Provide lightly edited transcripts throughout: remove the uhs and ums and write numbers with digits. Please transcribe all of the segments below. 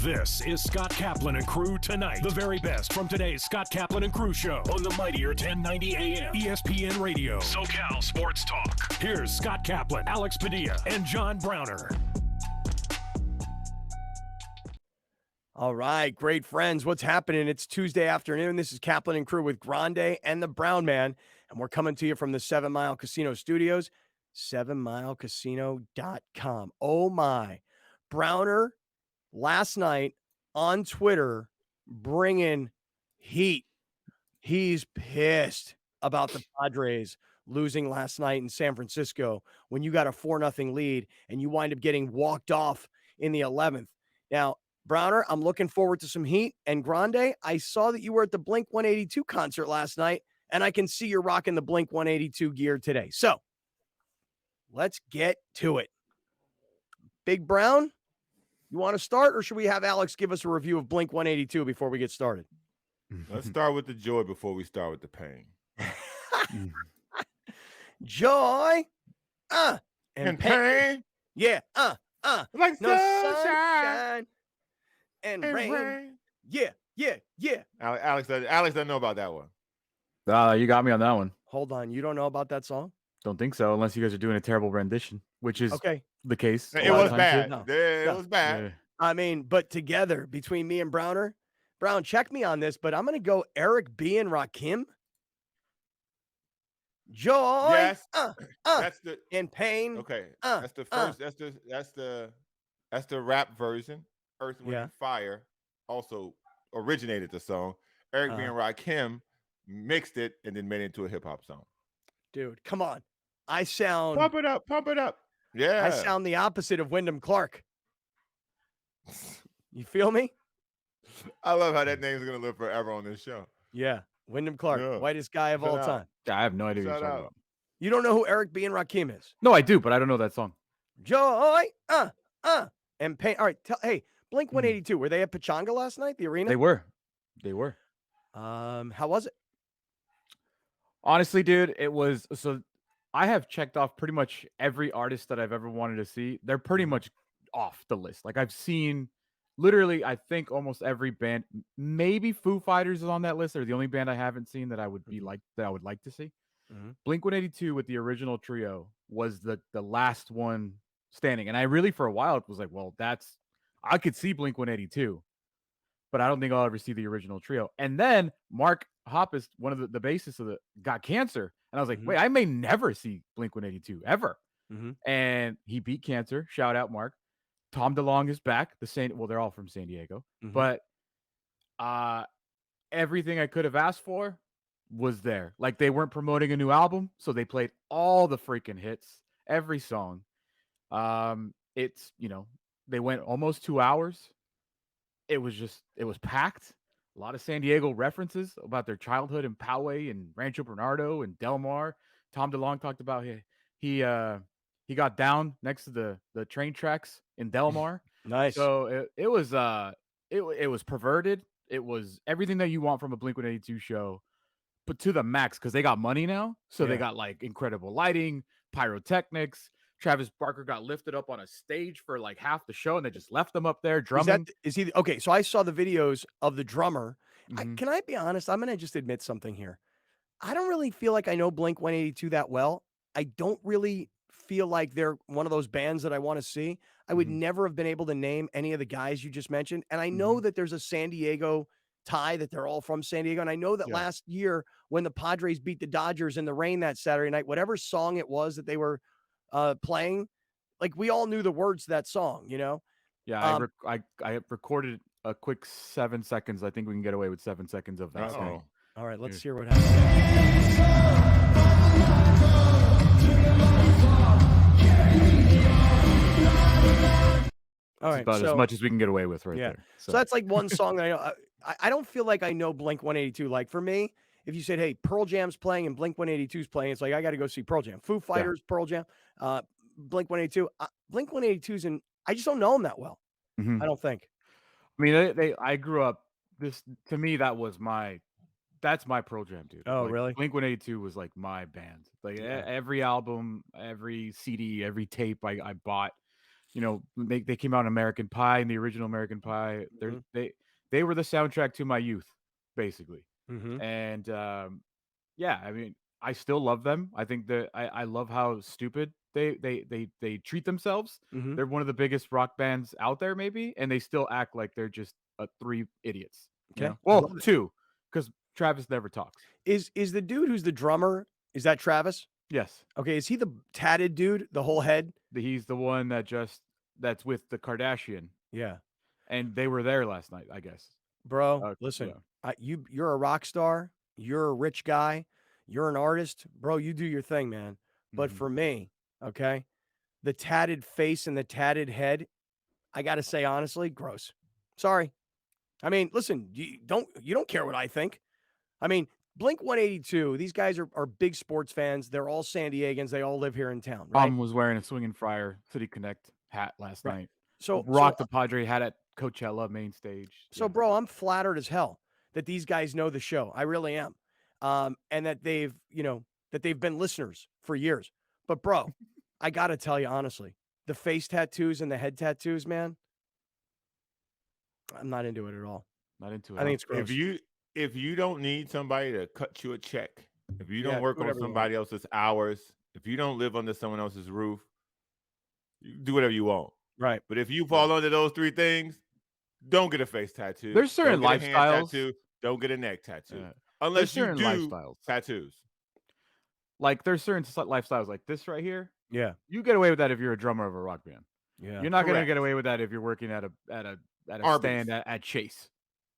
This is Scott Kaplan and Crew Tonight. The very best from today's Scott Kaplan and Crew show on the mightier 1090 AM ESPN Radio. SoCal Sports Talk. Here's Scott Kaplan, Alex Padilla, and John Browner. All right, great friends. What's happening? It's Tuesday afternoon. This is Kaplan and Crew with Grande and the Brown Man, and we're coming to you from the 7 Mile Casino Studios, 7milecasino.com. Oh my. Browner last night on Twitter bringing heat. He's pissed about the Padres losing last night in San Francisco when you got a 4-0 lead and you wind up getting walked off in the 11th. Now, Browner, I'm looking forward to some heat. And Grande, I saw that you were at the Blink 182 concert last night, and I can see you're rocking the Blink 182 gear today. So let's get to it. Big Brown, you want to start, or should we have Alex give us a review of Blink 182 before we get started? Let's start with the joy before we start with the pain. Joy, and pain. Yeah, Like no sunshine and and rain. rain. Yeah. Alex doesn't know about that one. You got me on that one. Hold on, you don't know about that song? Don't think so, unless you guys are doing a terrible rendition, which is Okay. the case. It was bad. No. It No. was bad. Yeah. I mean, but together, between me and Browner, Brown, check me on this, but I'm going to go Eric B. and Rakim. Joy, Yes. That's the and pain. okay. uh, That's the first. That's the rap version. Earth, Wind, Yeah. and Fire also originated the song. Eric B. and Rakim mixed it and then made it into a hip hop song. Dude, come on. I sound Pump it up. Yeah. I sound the opposite of Wyndham Clark. You feel me? I love how that name's gonna live forever on this show. Yeah. Wyndham Clark, Yeah. whitest guy of Shout all out. time. I have no idea what Shout you're talking out. about. You don't know who Eric B. and Rakim is? No, I do, but I don't know that song. Joy, and pain. All right, hey, Blink 182, were they at Pechanga last night, the arena? They were. How was it? Honestly, dude, it was so. I have checked off pretty much every artist that I've ever wanted to see. They're pretty much off the list. Like I've seen, literally, I think almost every band. Maybe Foo Fighters is on that list. They're the only band I haven't seen that I would be like that I would like to see. Blink 182 with the original trio was the last one standing, and I really for a while was like, well, I could see Blink 182, but I don't think I'll ever see the original trio. And then Mark Hoppus, one of the bassists of got cancer, and I was like, wait, I may never see Blink 182 ever. And he beat cancer. Shout out Mark. Tom DeLonge is back. They're all from San Diego, but everything I could have asked for was there. Like they weren't promoting a new album, so they played all the freaking hits, every song. It's they went almost 2 hours. It was packed. A lot of San Diego references about their childhood in Poway and Rancho Bernardo and Del Mar. Tom DeLonge talked about he got down next to the train tracks in Del Mar. Nice. So it was perverted. It was everything that you want from a Blink-182 show, but to the max because they got money now. So they got like incredible lighting, pyrotechnics. Travis Barker got lifted up on a stage for like half the show, and they just left him up there drumming. Is he okay? So I saw the videos of the drummer. Can I be honest? I'm going to just admit something here. I don't really feel like I know Blink 182 that well. I don't really feel like they're one of those bands that I want to see. I would never have been able to name any of the guys you just mentioned. And I know that there's a San Diego tie, that they're all from San Diego. And I know that last year when the Padres beat the Dodgers in the rain that Saturday night, whatever song it was that they were playing, like we all knew the words to that song, Yeah, I recorded a quick 7 seconds. I think we can get away with 7 seconds of that song. All right, let's hear what happens. All right, about as much as we can get away with right there. So that's like one song that I know. I don't feel like I know Blink 182. Like for me, if you said, hey, Pearl Jam's playing and Blink 182's playing, it's like, I got to go see Pearl Jam. Foo Fighters, Pearl Jam, Blink 182. Blink 182's, and I just don't know them that well. I don't think. I mean, I grew up, to me, that's my Pearl Jam, dude. Oh, like, really? Blink 182 was like my band. Like every album, every CD, every tape I bought, they came out in American Pie and the original American Pie. They were the soundtrack to my youth, basically. Mm-hmm. And yeah, I mean, I still love them. I think that I love how stupid they treat themselves. Mm-hmm. They're one of the biggest rock bands out there, maybe, and they still act like they're just three idiots. Okay. Well, two, because Travis never talks. Is the dude who's the drummer? Is that Travis? Yes. Okay. Is he the tatted dude? The whole head? He's the one that's with the Kardashian. Yeah. And they were there last night, I guess. Bro, listen. Yeah. You're a rock star. You're a rich guy. You're an artist, bro. You do your thing, man. But for me, okay, the tatted face and the tatted head, I got to say honestly, gross. Sorry. I mean, listen, you don't care what I think. I mean, Blink 182, these guys are big sports fans. They're all San Diegans. They all live here in town, right? Tom was wearing a Swinging Friar City Connect hat last night. So rocked the Padre hat at Coachella main stage. So, bro, I'm flattered as hell that these guys know the show. I really am. And that they've been listeners for years. But, bro, I got to tell you honestly, the face tattoos and the head tattoos, man, I'm not into it at all. Not into it. I think it's gross. If you don't need somebody to cut you a check, if you don't work on whatever you somebody else's hours, if you don't live under someone else's roof, you do whatever you want. Right. But if you fall under those three things, don't get a face tattoo. There's certain don't get a hand lifestyles. tattoo. Don't get a neck tattoo. Unless you do lifestyles. tattoos. Like there's certain lifestyles like this right here. Yeah. You get away with that if you're a drummer of a rock band. Yeah. You're not gonna get away with that if you're working at a stand at Chase.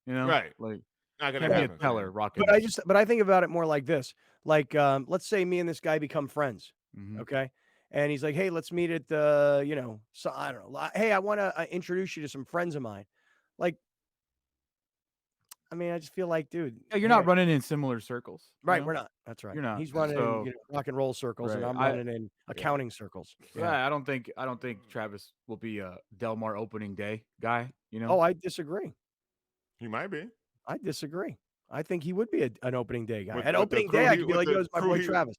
Right. Like not gonna be a happen. teller rocking. But I think about it more like this. Like, let's say me and this guy become friends. Mm-hmm. Okay. And he's like, hey, let's meet at the, so I don't know. Hey, I want to introduce you to some friends of mine. Like, I mean, I just feel like, dude. Yeah, you're not running in similar circles. Right. We're not. That's right. You're not. He's running in rock and roll circles, and I'm running in accounting circles. Yeah. I don't think Travis will be a Del Mar opening day guy. Oh, I disagree. He might be. I disagree. I think he would be an opening day guy. With At opening day, I could be like, yo, it's my boy Travis.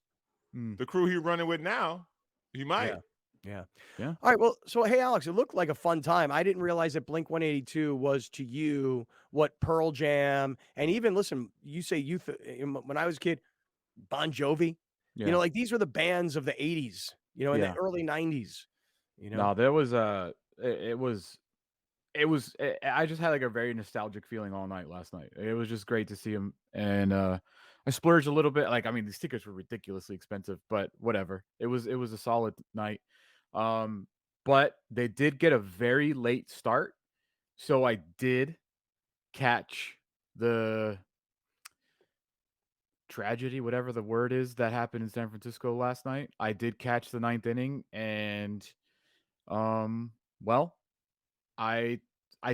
The crew he's running with now, he might. Yeah. Yeah. All right. Well, so hey, Alex, it looked like a fun time. I didn't realize that Blink 182 was to you what Pearl Jam and even listen. You say youth when I was a kid, Bon Jovi. Yeah. Like these were the bands of the 80s. In the early 90s. No, there was I just had like a very nostalgic feeling all night last night. It was just great to see him, and I splurged a little bit. Like, I mean, these tickets were ridiculously expensive, but whatever. It was a solid night. But they did get a very late start, so I did catch the tragedy, whatever the word is, that happened in San Francisco last night. I did catch the 9th inning, and well, I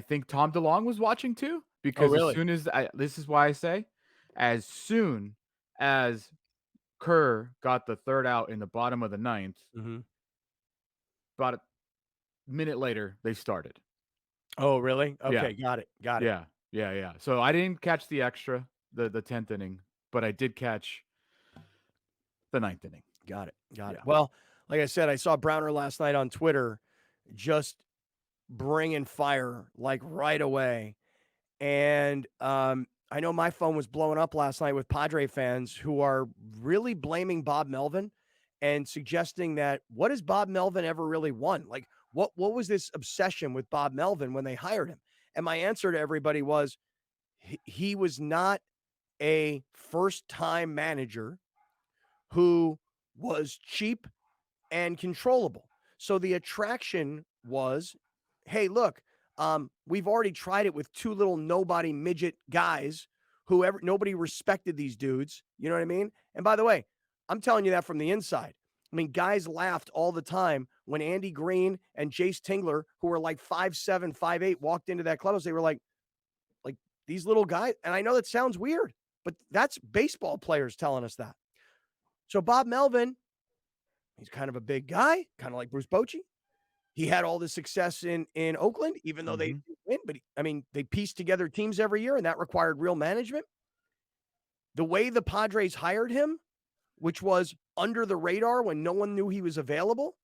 think Tom DeLonge was watching too, because as soon as this is why I say, as soon as Kerr got the third out in the bottom of the 9th, about a minute later they started. Oh, really? Okay, got it. Yeah. So I didn't catch the extra, the 10th inning, but I did catch the 9th inning. Got it. Well, like I said, I saw Browner last night on Twitter, just bringing fire like right away. And I know my phone was blowing up last night with Padre fans who are really blaming Bob Melvin and suggesting that what has Bob Melvin ever really won? Like what was this obsession with Bob Melvin when they hired him? And my answer to everybody was he was not a first-time manager who was cheap and controllable. So the attraction was, hey, look, we've already tried it with two little nobody midget guys who nobody respected these dudes. You know what I mean? And by the way, I'm telling you that from the inside. I mean, guys laughed all the time when Andy Green and Jace Tingler, who were like 5'7", 5'8", walked into that clubhouse. They were like these little guys. And I know that sounds weird, but that's baseball players telling us that. So Bob Melvin, he's kind of a big guy, kind of like Bruce Bochy. He had all the success in Oakland, even though they didn't win. But they pieced together teams every year, and that required real management. The way the Padres hired him, which was under the radar when no one knew he was available,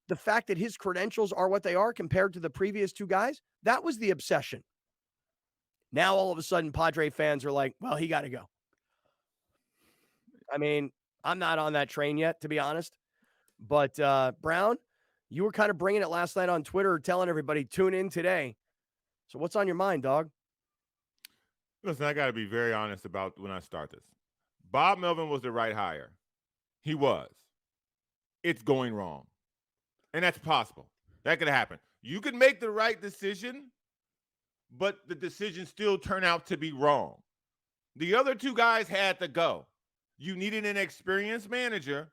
the fact that his credentials are what they are compared to the previous two guys, that was the obsession. Now, all of a sudden, Padre fans are like, well, he got to go. I mean, I'm not on that train yet, to be honest. But, Brown, you were kind of bringing it last night on Twitter, telling everybody, tune in today. So what's on your mind, dog? Listen, I got to be very honest about when I start this. Bob Melvin was the right hire. He was. It's going wrong. And that's possible. That could happen. You could make the right decision, but the decision still turned out to be wrong. The other two guys had to go. You needed an experienced manager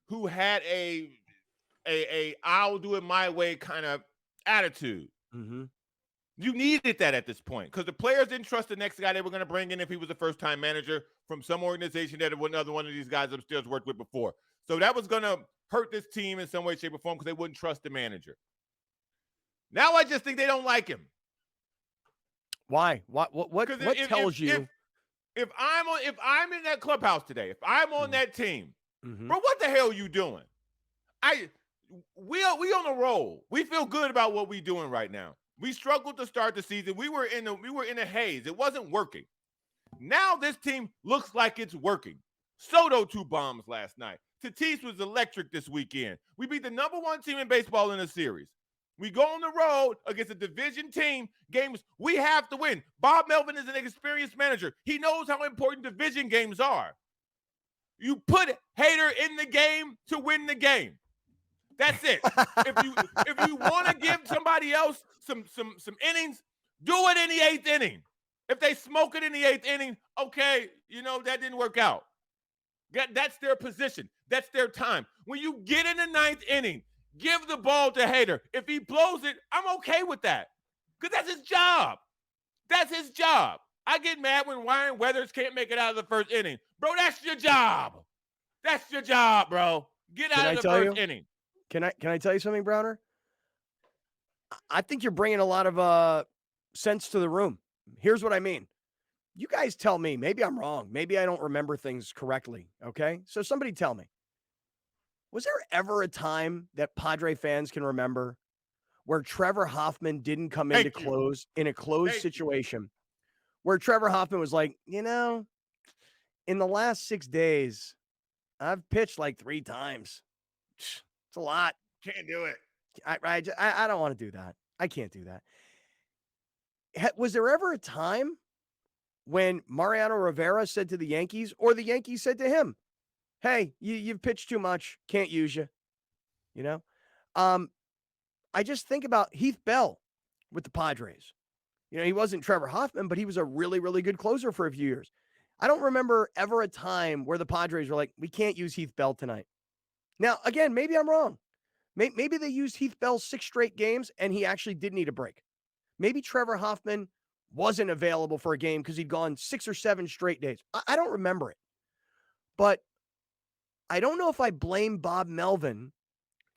who had a I'll do it my way kind of attitude. Mm-hmm. You needed that at this point because the players didn't trust the next guy they were going to bring in if he was a first-time manager from some organization that another one of these guys upstairs worked with before. So that was going to hurt this team in some way, shape, or form because they wouldn't trust the manager. Now I just think they don't like him. Why? What tells you? If I'm in that clubhouse today, if I'm on that team, mm-hmm. bro, what the hell are you doing? We on a roll. We feel good about what we're doing right now. We struggled to start the season. We were in a haze. It wasn't working. Now this team looks like it's working. Soto 2 bombs last night. Tatis was electric this weekend. We beat the number 1 team in baseball in a series. We go on the road against a division team. Games we have to win. Bob Melvin is an experienced manager. He knows how important division games are. You put Hader in the game to win the game. That's it. if you want to give somebody else some innings, do it in the 8th inning. If they smoke it in the 8th inning, okay, that didn't work out. That's their position. That's their time. When you get in the 9th inning, give the ball to Hader. If he blows it, I'm okay with that because that's his job. That's his job. I get mad when Ryan Weathers can't make it out of the 1st inning. Bro, that's your job. That's your job, bro. Get out of the 1st inning. Can I tell you something, Browner? I think you're bringing a lot of sense to the room. Here's what I mean. You guys tell me. Maybe I'm wrong. Maybe I don't remember things correctly, okay? So somebody tell me. Was there ever a time that Padre fans can remember where Trevor Hoffman didn't come into close in a closed situation where Trevor Hoffman was like, in the last 6 days, I've pitched like 3 times. It's a lot. Can't do it. I don't want to do that. I can't do that. Was there ever a time when Mariano Rivera said to the Yankees or the Yankees said to him, hey, you've pitched too much. Can't use you. I just think about Heath Bell with the Padres. He wasn't Trevor Hoffman, but he was a really, really good closer for a few years. I don't remember ever a time where the Padres were like, we can't use Heath Bell tonight. Now, again, maybe I'm wrong. Maybe they used Heath Bell 6 straight games and he actually did need a break. Maybe Trevor Hoffman wasn't available for a game because he'd gone 6 or 7 straight days. I don't remember it. But I don't know if I blame Bob Melvin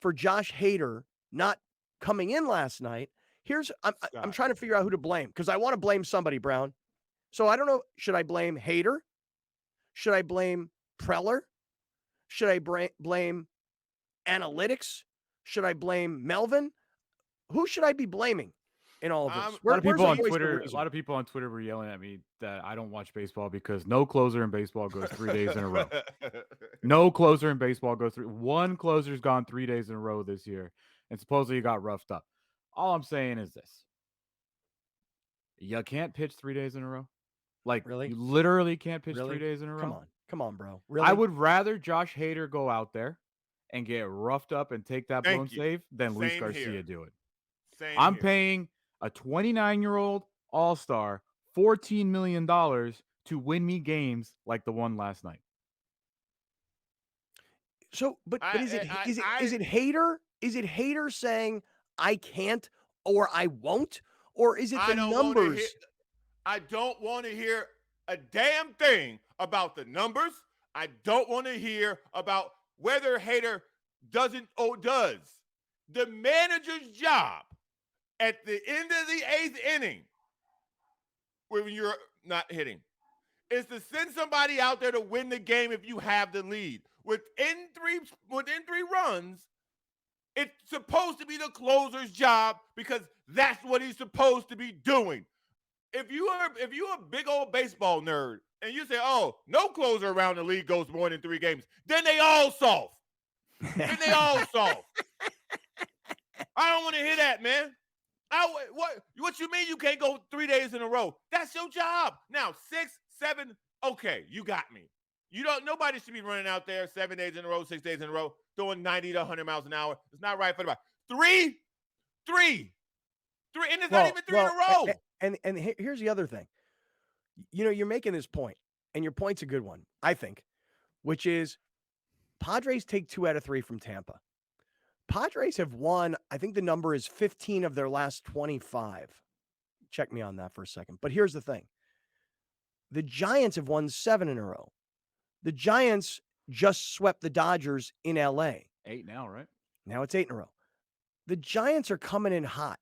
for Josh Hader not coming in last night. I'm trying to figure out who to blame because I want to blame somebody, Brown. So I don't know. Should I blame Hader? Should I blame Preller? Should I blame analytics? Should I blame Melvin? Who should I be blaming in all of this? A lot of people on Twitter were yelling at me that I don't watch baseball because no closer in baseball goes 3 days in a row. No closer in baseball goes through. One closer's gone 3 days in a row this year, and supposedly he got roughed up. All I'm saying is this. You can't pitch 3 days in a row. Like, really? You literally can't pitch 3 days in a row? Come on, bro. Really? I would rather Josh Hader go out there and get roughed up and take that blown save than Luis Garcia do it. I'm paying a 29-year-old all-star $14 million to win me games like the one last night. So, but is it Hader? Is it Hader saying I can't or I won't? Or is it the numbers? I don't want to hear a damn thing about the numbers. I don't want to hear about whether Hader doesn't or does. The manager's job at the end of the 8th inning, when you're not hitting, is to send somebody out there to win the game if you have the lead. Within three runs, It's supposed to be the closer's job because that's what he's supposed to be doing. If you're a big old baseball nerd and you say, "Oh, no closer around the league goes more than 3 games," then they all soft. Then they all soft. I don't want to hear that, man. What you mean you can't go 3 days in a row? That's your job. Now 6, 7, okay, you got me. Nobody should be running out there 7 days in a row, 6 days in a row, throwing 90 to 100 miles an hour. It's not right for the body. Three, and it's not even 3 in a row. And here's the other thing. You're making this point, and your point's a good one, I think, which is Padres take 2 out of 3 from Tampa. Padres have won, I think the number is 15 of their last 25. Check me on that for a second. But here's the thing. The Giants have won 7 in a row. The Giants just swept the Dodgers in LA. 8 now, right? Now it's 8 in a row. The Giants are coming in hot.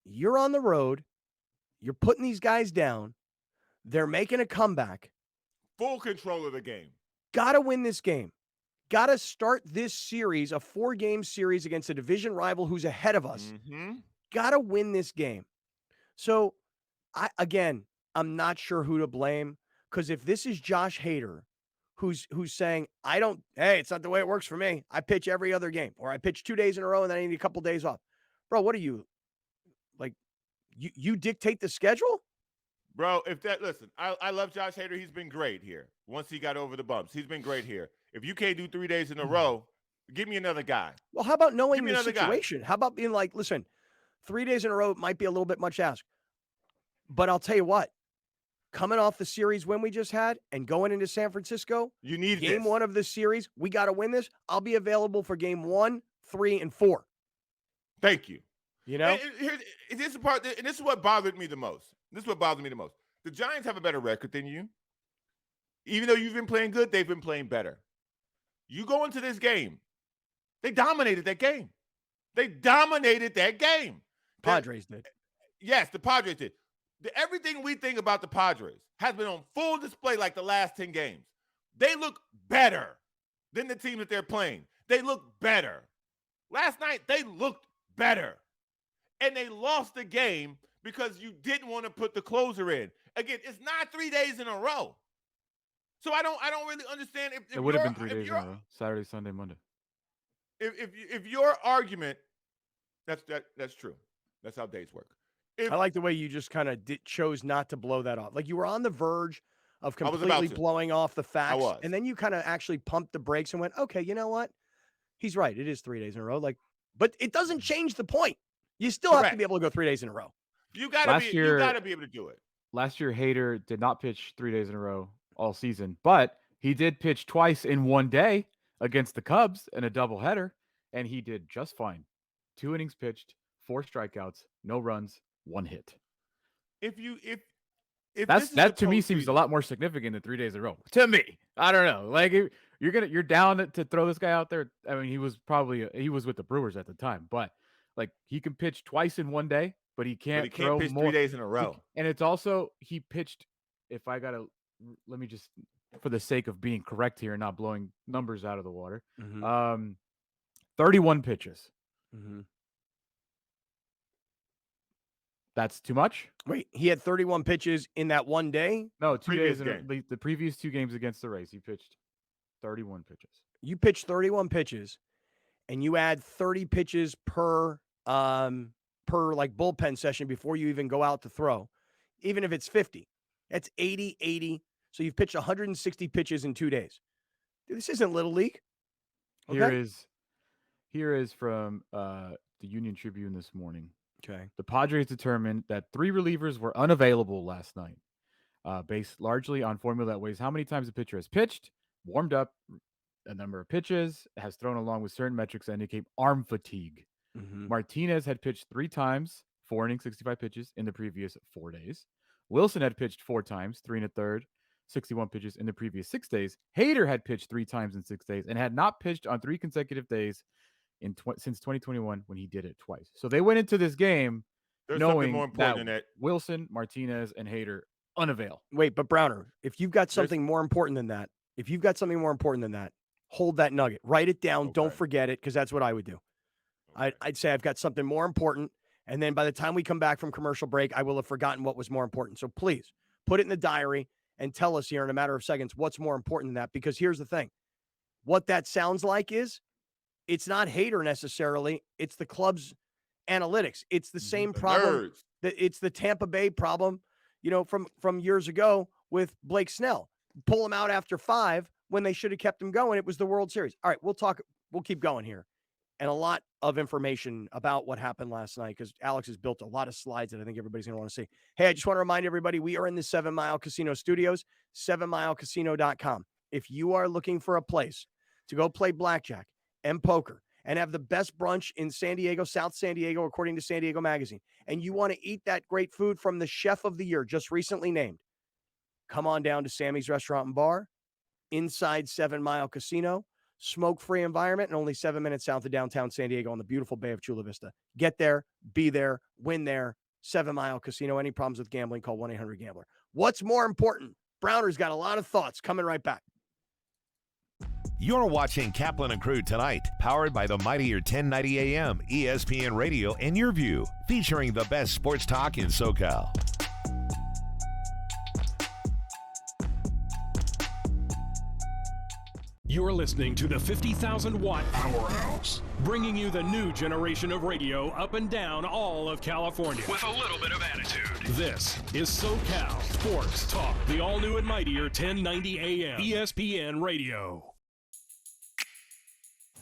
You're on the road. You're putting these guys down. They're making a comeback. Full control of the game. Got to win this game. Got to start this series, a 4-game series against a division rival who's ahead of us. Mm-hmm. Got to win this game. So, I'm not sure who to blame, because if this is Josh Hader, who's saying, hey, it's not the way it works for me. I pitch every other game, or I pitch 2 days in a row and then I need a couple days off. Bro, what are you, like, you dictate the schedule? Bro, listen, I love Josh Hader. He's been great here. Once he got over the bumps, he's been great here. If you can't do 3 days in a row, give me another guy. Well, how about knowing the situation? How about being like, listen, 3 days in a row might be a little bit much to ask. But I'll tell you what, coming off the series win we just had and going into San Francisco, you need game 1 of this series, we got to win this. I'll be available for game 1, 3, and 4. Thank you. And this is part, and this is what bothered me the most. The Giants have a better record than you. Even though you've been playing good, they've been playing better. You go into this game, they dominated that game. Padres did. Yes, the Padres did. Everything we think about the Padres has been on full display like the last 10 games. They look better than the team that they're playing. They look better. Last night, they looked better. And they lost the game because you didn't want to put the closer in. Again, it's not 3 days in a row. So I don't really understand if it would have been 3 days in a row. Saturday, Sunday, Monday. If your argument, that's true. That's how days work. I like the way you just kind of chose not to blow that off. Like you were on the verge of completely blowing off the facts. And then you kind of actually pumped the brakes and went, okay, you know what? He's right. It is 3 days in a row. But it doesn't change the point. You still have to be able to go 3 days in a row. You gotta be able to do it. Last year, Hader did not pitch 3 days in a row all season, but he did pitch twice in 1 day against the Cubs in a doubleheader, and he did just fine. 2 innings pitched, 4 strikeouts, no runs, 1 hit. If that to me seems a lot more significant than 3 days in a row. To me, I don't know. Like you're down to throw this guy out there. I mean, he was with the Brewers at the time, but like he can pitch twice in 1 day, but he can't throw pitch more. 3 days in a row. And it's also he pitched. Let me just, for the sake of being correct here and not blowing numbers out of the water, 31 pitches. Mm-hmm. That's too much? Wait, he had 31 pitches in that 1 day? No, 2 days. The previous 2 games against the Rays, he pitched 31 pitches. You pitched 31 pitches, and you add 30 pitches per like bullpen session before you even go out to throw. Even if it's 50, that's 80. So you've pitched 160 pitches in 2 days. Dude, this isn't Little League. Okay? Here is from the Union Tribune this morning. Okay. The Padres determined that 3 relievers were unavailable last night, based largely on formula that weighs how many times a pitcher has pitched, warmed up, a number of pitches, has thrown along with certain metrics that indicate arm fatigue. Mm-hmm. Martinez had pitched 3 times, 4 innings, 65 pitches in the previous 4 days. Wilson had pitched 4 times, 3 1/3, 61 pitches in the previous 6 days. Hader had pitched 3 times in 6 days and had not pitched on 3 consecutive days since 2021 when he did it twice. So they went into this game knowing more important that Wilson, Martinez, and Hader unavail. Wait, but Browner, if you've got something more important than that, hold that nugget. Write it down. Okay. Don't forget it, because that's what I would do. I'd say I've got something more important. And then by the time we come back from commercial break, I will have forgotten what was more important. So please put it in the diary and tell us here in a matter of seconds what's more important than that. Because here's the thing. What that sounds like is it's not Hader necessarily. It's the club's analytics. It's the same problem. It's the Tampa Bay problem, from years ago with Blake Snell. Pull him out after 5 when they should have kept him going. It was the World Series. All right, we'll keep going here. And a lot of information about what happened last night because Alex has built a lot of slides that I think everybody's going to want to see. Hey, I just want to remind everybody we are in the 7 Mile Casino Studios, 7milecasino.com. If you are looking for a place to go play blackjack and poker and have the best brunch in San Diego, South San Diego, according to San Diego Magazine, and you want to eat that great food from the Chef of the Year, just recently named, come on down to Sammy's Restaurant and Bar, inside 7 Mile Casino. Smoke-free environment and only 7 minutes south of downtown San Diego on the beautiful Bay of Chula Vista. Get there, be there, win there. 7 Mile Casino. Any problems with gambling, call 1-800-GAMBLER. What's more important? Browner's got a lot of thoughts. Coming right back. You're watching Kaplan and Crew Tonight, powered by the mightier 1090 AM, ESPN Radio, and YurView, featuring the best sports talk in SoCal. You're listening to the 50,000-watt powerhouse, bringing you the new generation of radio up and down all of California with a little bit of attitude. This is SoCal Sports Talk, the all-new and mightier 1090 AM, ESPN Radio.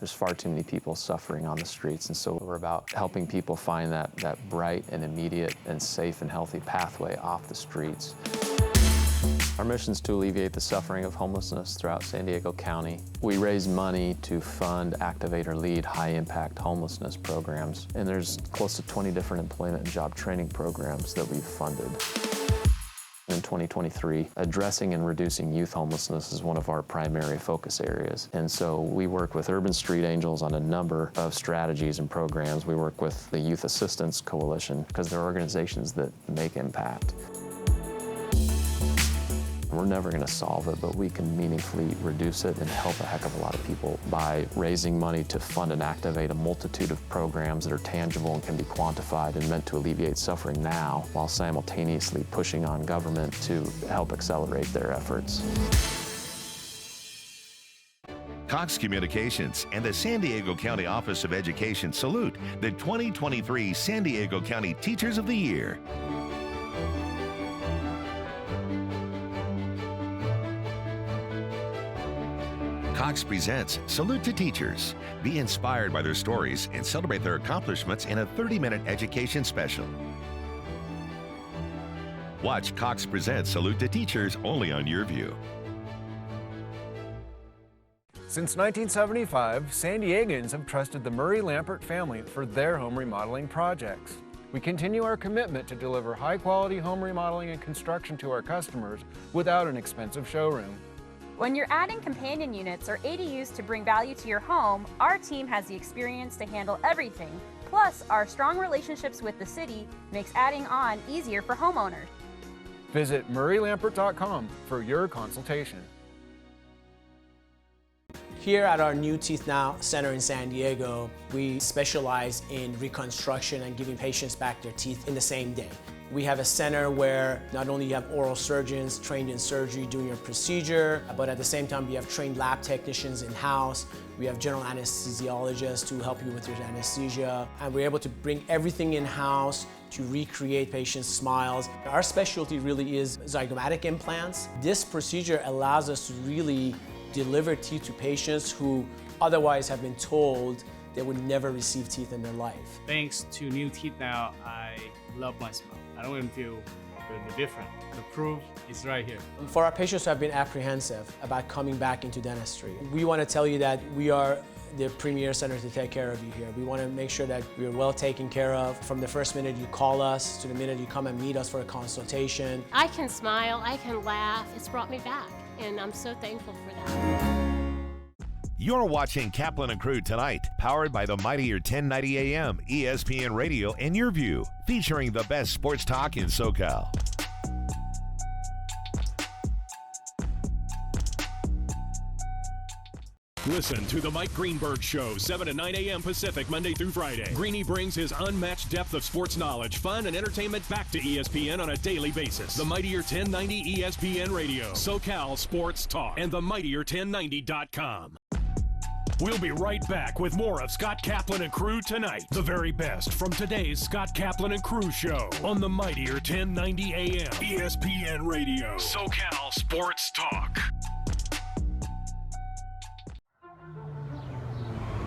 There's far too many people suffering on the streets, and so we're about helping people find that bright and immediate and safe and healthy pathway off the streets. Our mission is to alleviate the suffering of homelessness throughout San Diego County. We raise money to fund, activate, or lead high-impact homelessness programs, and there's close to 20 different employment and job training programs that we've funded. In 2023, addressing and reducing youth homelessness is one of our primary focus areas. And so we work with Urban Street Angels on a number of strategies and programs. We work with the Youth Assistance Coalition because they're organizations that make impact. We're never going to solve it, but we can meaningfully reduce it and help a heck of a lot of people by raising money to fund and activate a multitude of programs that are tangible and can be quantified and meant to alleviate suffering now, while simultaneously pushing on government to help accelerate their efforts. Cox Communications and the San Diego County Office of Education salute the 2023 San Diego County Teachers of the Year. Cox presents Salute to Teachers. Be inspired by their stories and celebrate their accomplishments in a 30-minute education special. Watch Cox present Salute to Teachers only on YurView. Since 1975, San Diegans have trusted the Murray-Lampert family for their home remodeling projects. We continue our commitment to deliver high-quality home remodeling and construction to our customers without an expensive showroom. When you're adding companion units or ADUs to bring value to your home, our team has the experience to handle everything. Plus, our strong relationships with the city makes adding on easier for homeowners. Visit murraylampert.com for your consultation. Here at our New Teeth Now Center in San Diego, we specialize in reconstruction and giving patients back their teeth in the same day. We have a center where not only you have oral surgeons trained in surgery doing your procedure, but at the same time we have trained lab technicians in-house. We have general anesthesiologists to help you with your anesthesia. And we're able to bring everything in-house to recreate patients' smiles. Our specialty really is zygomatic implants. This procedure allows us to really deliver teeth to patients who otherwise have been told they would never receive teeth in their life. Thanks to New Teeth Now, I love my smile. I don't even feel really different. The proof is right here. For our patients who have been apprehensive about coming back into dentistry, we want to tell you that we are the premier center to take care of you here. We want to make sure that we are well taken care of from the first minute you call us to the minute you come and meet us for a consultation. I can smile, I can laugh. It's brought me back, and I'm so thankful for that. You're watching Kaplan and Crew Tonight, powered by the mightier 1090 AM, ESPN Radio, and YurView, featuring the best sports talk in SoCal. Listen to The Mike Greenberg Show, 7 to 9 a.m. Pacific, Monday through Friday. Greeny brings his unmatched depth of sports knowledge, fun, and entertainment back to ESPN on a daily basis. The Mightier 1090 ESPN Radio, SoCal Sports Talk, and themightier1090.com. We'll be right back with more of Scott Kaplan and Crew Tonight. The very best from today's Scott Kaplan and Crew Show on the Mightier 1090 AM, ESPN Radio, SoCal Sports Talk.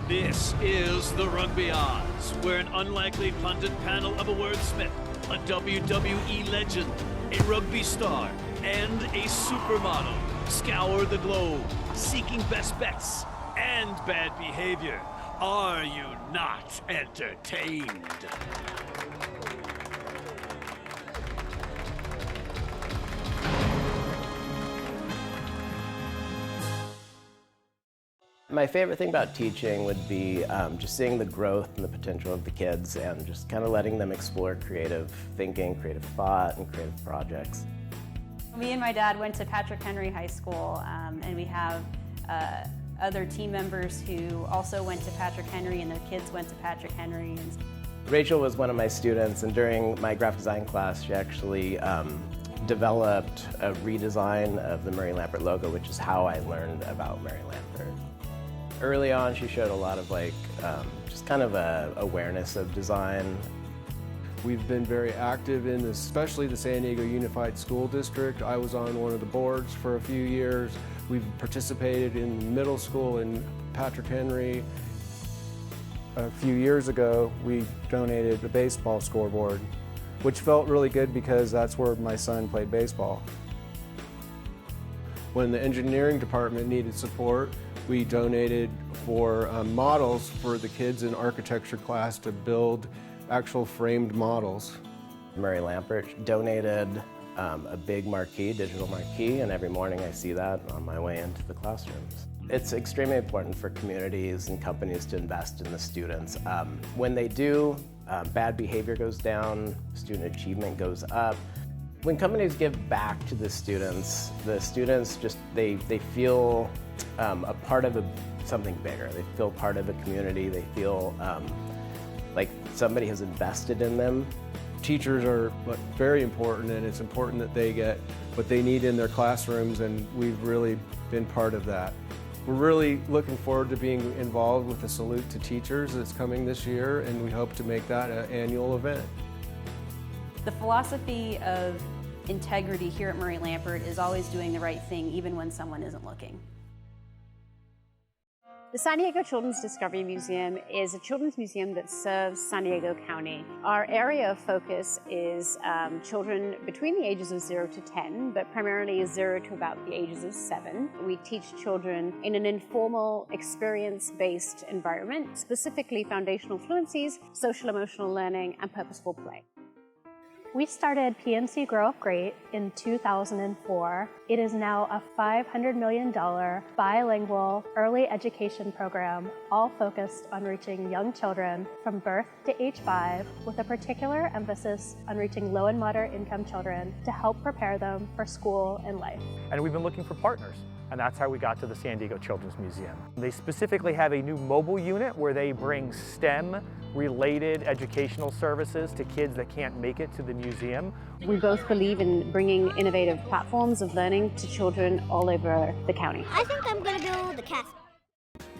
This is the Rugby Odds, where an unlikely pundit panel of a wordsmith, a WWE legend, a rugby star, and a supermodel scour the globe, seeking best bets and bad behavior. Are you not entertained? My favorite thing about teaching would be just seeing the growth and the potential of the kids and just kind of letting them explore creative thinking, creative thought, and creative projects. Me and my dad went to Patrick Henry High School, and we have other team members who also went to Patrick Henry, and their kids went to Patrick Henry. Rachel was one of my students, and during my graphic design class, she actually developed a redesign of the Murray Lampert logo, which is how I learned about Murray Lampert. Early on, she showed a lot of just kind of a awareness of design. We've been very active in especially the San Diego Unified School District. I was on one of the boards for a few years. We've participated in middle school in Patrick Henry. A few years ago, we donated the baseball scoreboard, which felt really good because that's where my son played baseball. When the engineering department needed support, we donated for models for the kids in architecture class to build actual framed models. Murray Lampert donated a big marquee, digital marquee, and every morning I see that on my way into the classrooms. It's extremely important for communities and companies to invest in the students. When they do, bad behavior goes down, student achievement goes up. When companies give back to the students just, they feel a part of something bigger. They feel part of a community. They feel like somebody has invested in them. Teachers are very important, and it's important that they get what they need in their classrooms, and we've really been part of that. We're really looking forward to being involved with the Salute to Teachers that's coming this year, and we hope to make that an annual event. The philosophy of integrity here at Murray Lampert is always doing the right thing, even when someone isn't looking. The San Diego Children's Discovery Museum is a children's museum that serves San Diego County. Our area of focus is children between the ages of 0 to 10, but primarily 0 to about the ages of 7. We teach children in an informal, experience-based environment, specifically foundational fluencies, social-emotional learning, and purposeful play. We started PNC Grow Up Great in 2004. It is now a $500 million bilingual early education program, all focused on reaching young children from birth to age 5, with a particular emphasis on reaching low and moderate income children to help prepare them for school and life. And we've been looking for partners, and that's how we got to the San Diego Children's Museum. They specifically have a new mobile unit where they bring STEM-related educational services to kids that can't make it to the museum. We both believe in bringing innovative platforms of learning to children all over the county. I think I'm going to build the castle.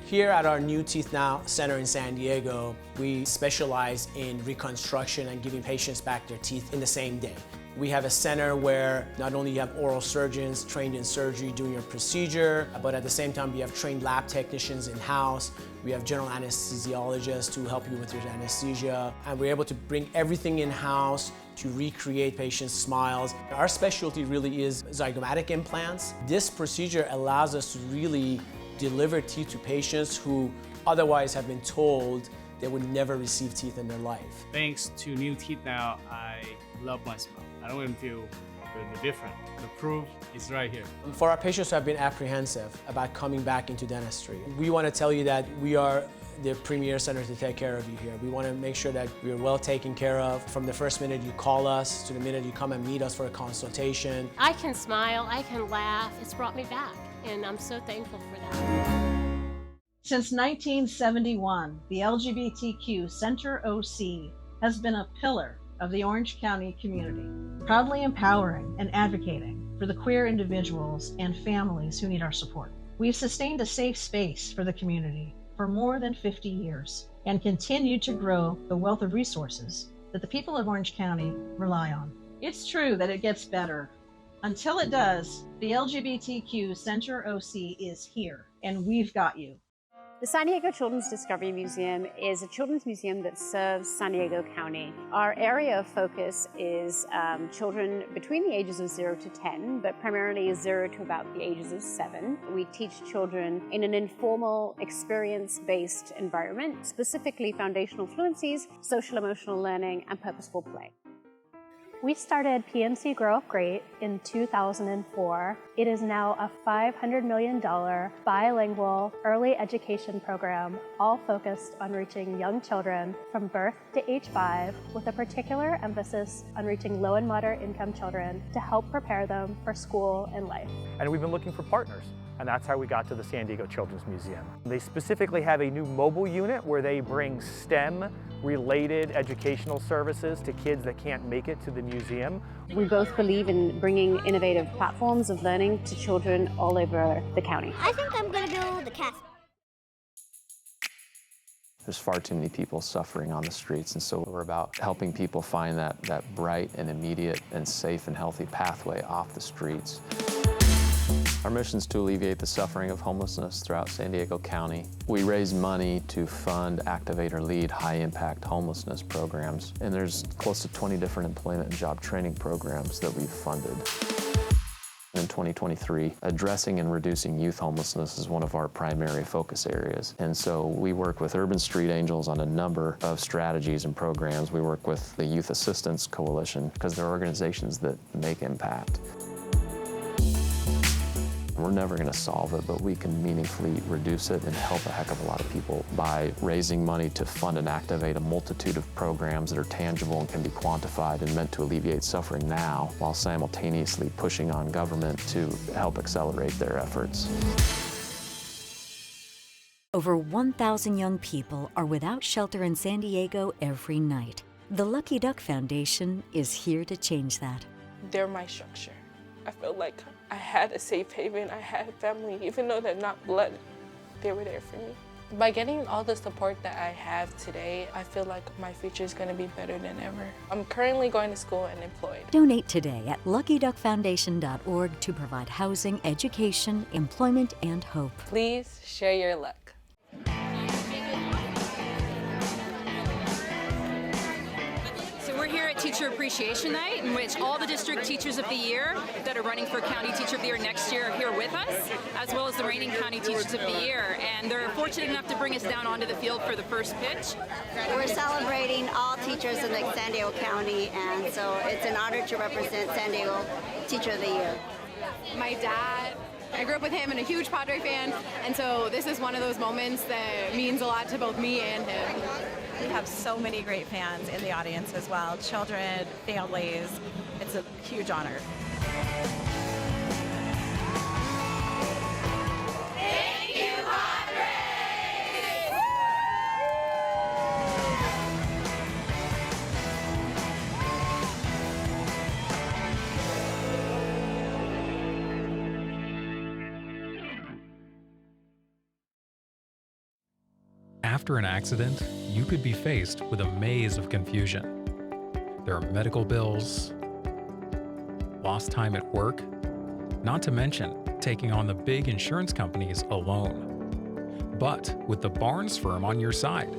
Here at our New Teeth Now Center in San Diego, we specialize in reconstruction and giving patients back their teeth in the same day. We have a center where not only you have oral surgeons trained in surgery doing your procedure, but at the same time we have trained lab technicians in-house. We have general anesthesiologists who help you with your anesthesia. And we're able to bring everything in-house to recreate patients' smiles. Our specialty really is zygomatic implants. This procedure allows us to really deliver teeth to patients who otherwise have been told they would never receive teeth in their life. Thanks to New Teeth Now, I love my smile. I don't even feel really different. The proof is right here. For our patients who have been apprehensive about coming back into dentistry, we want to tell you that we are the premier center to take care of you here. We want to make sure that we are well taken care of from the first minute you call us to the minute you come and meet us for a consultation. I can smile, I can laugh. It's brought me back, and I'm so thankful for that. Since 1971, the LGBTQ Center OC has been a pillar of the Orange County community, proudly empowering and advocating for the queer individuals and families who need our support. We've sustained a safe space for the community for more than 50 years and continue to grow the wealth of resources that the people of Orange County rely on. It's true that it gets better. Until it does, the LGBTQ Center OC is here, and we've got you. The San Diego Children's Discovery Museum is a children's museum that serves San Diego County. Our area of focus is children between the ages of 0 to 10, but primarily 0 to about the ages of 7. We teach children in an informal, experience-based environment, specifically foundational fluencies, social-emotional learning, and purposeful play. We started PNC Grow Up Great in 2004. It is now a $500 million bilingual early education program, all focused on reaching young children from birth to age 5, with a particular emphasis on reaching low and moderate income children to help prepare them for school and life. And we've been looking for partners. And that's how we got to the San Diego Children's Museum. They specifically have a new mobile unit where they bring STEM-related educational services to kids that can't make it to the museum. We both believe in bringing innovative platforms of learning to children all over the county. I think I'm going to build the castle. There's far too many people suffering on the streets, and so we're about helping people find that bright and immediate and safe and healthy pathway off the streets. Our mission is to alleviate the suffering of homelessness throughout San Diego County. We raise money to fund, activate, or lead high-impact homelessness programs, and there's close to 20 different employment and job training programs that we've funded. In 2023, addressing and reducing youth homelessness is one of our primary focus areas. And so we work with Urban Street Angels on a number of strategies and programs. We work with the Youth Assistance Coalition because they're organizations that make impact. We're never going to solve it, but we can meaningfully reduce it and help a heck of a lot of people by raising money to fund and activate a multitude of programs that are tangible and can be quantified and meant to alleviate suffering now, while simultaneously pushing on government to help accelerate their efforts. Over 1,000 young people are without shelter in San Diego every night. The Lucky Duck Foundation is here to change that. They're my structure. I feel like I had a safe haven, I had family, even though they're not blood, they were there for me. By getting all the support that I have today, I feel like my future is going to be better than ever. I'm currently going to school and employed. Donate today at LuckyDuckFoundation.org to provide housing, education, employment, and hope. Please share your luck. We're here at Teacher Appreciation Night, in which all the district teachers of the year that are running for County Teacher of the Year next year are here with us, as well as the reigning County Teachers of the Year. And they're fortunate enough to bring us down onto the field for the first pitch. We're celebrating all teachers in the San Diego County, and so it's an honor to represent San Diego Teacher of the Year. My dad, I grew up with him and a huge Padre fan, and so this is one of those moments that means a lot to both me and him. We have so many great fans in the audience as well, children, families. It's a huge honor. Thank you, Padres! After an accident, you could be faced with a maze of confusion. There are medical bills, lost time at work, not to mention taking on the big insurance companies alone. But with the Barnes firm on your side,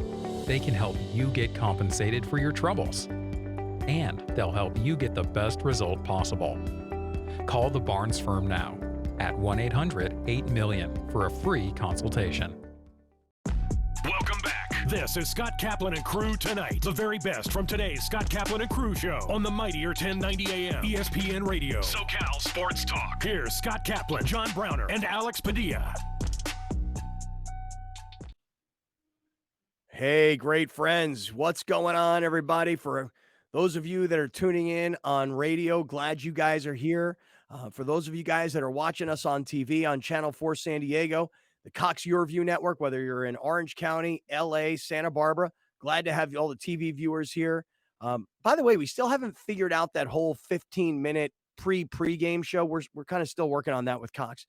they can help you get compensated for your troubles. And they'll help you get the best result possible. Call the Barnes firm now at 1-800-8-MILLION for a free consultation. Welcome back. This is Scott Kaplan and Crew Tonight. The very best from today's Scott Kaplan and Crew show on the mightier 1090 AM ESPN Radio. SoCal Sports Talk. Here's Scott Kaplan, John Browner, and Alex Padilla. Hey, great friends. What's going on, everybody? For those of you that are tuning in on radio, glad you guys are here. For those of you guys that are watching us on TV on Channel 4 San Diego, the Cox YurView Network, whether you're in Orange County, LA, Santa Barbara. Glad to have all the TV viewers here. By the way, we still haven't figured out that whole 15-minute pregame show. We're kind of still working on that with Cox.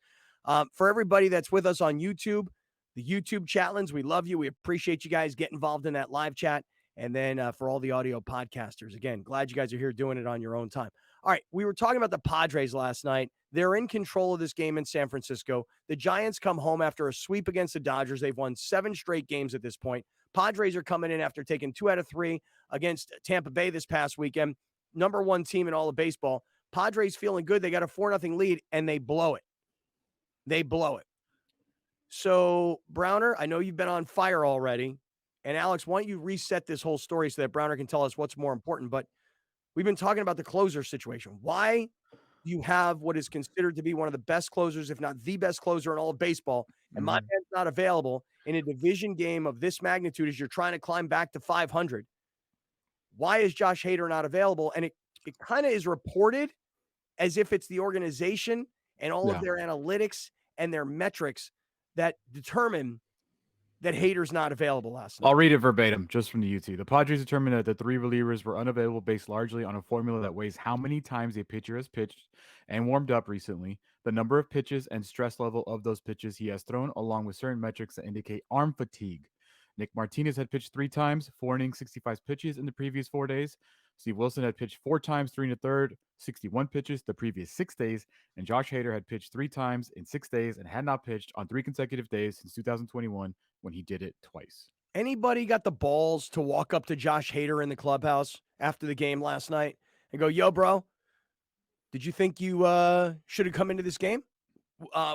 For everybody that's with us on YouTube, the YouTube chatlins, we love you. We appreciate you guys getting involved in that live chat. And then for all the audio podcasters, again, glad you guys are here doing it on your own time. All right, we were talking about the Padres last night. They're in control of this game in San Francisco. The Giants come home after a sweep against the Dodgers. They've won 7 straight games at this point. Padres are coming in after taking 2 out of 3 against Tampa Bay this past weekend. Number 1 team in all of baseball. Padres feeling good. They got a 4-0 lead, and they blow it. They blow it. So, Browner, I know you've been on fire already. And, Alex, why don't you reset this whole story so that Browner can tell us what's more important. But we've been talking about the closer situation. Why do you have what is considered to be one of the best closers, if not the best closer in all of baseball, and my man's not available in a division game of this magnitude as you're trying to climb back to 500? Why is Josh Hader not available? And it kind of is reported as if it's the organization and all of their analytics and their metrics that determine that Hader's not available last night. I'll read it verbatim just from the UT. The Padres determined that the 3 relievers were unavailable based largely on a formula that weighs how many times a pitcher has pitched and warmed up recently, the number of pitches and stress level of those pitches he has thrown, along with certain metrics that indicate arm fatigue. Nick Martinez had pitched 3 times, 4 innings, 65 pitches in the previous 4 days. Steve Wilson had pitched 4 times, 3 1/3, 61 pitches the previous 6 days. And Josh Hader had pitched 3 times in 6 days and had not pitched on 3 consecutive days since 2021 when he did it twice. Anybody got the balls to walk up to Josh Hader in the clubhouse after the game last night and go, yo, bro, did you think you should have come into this game?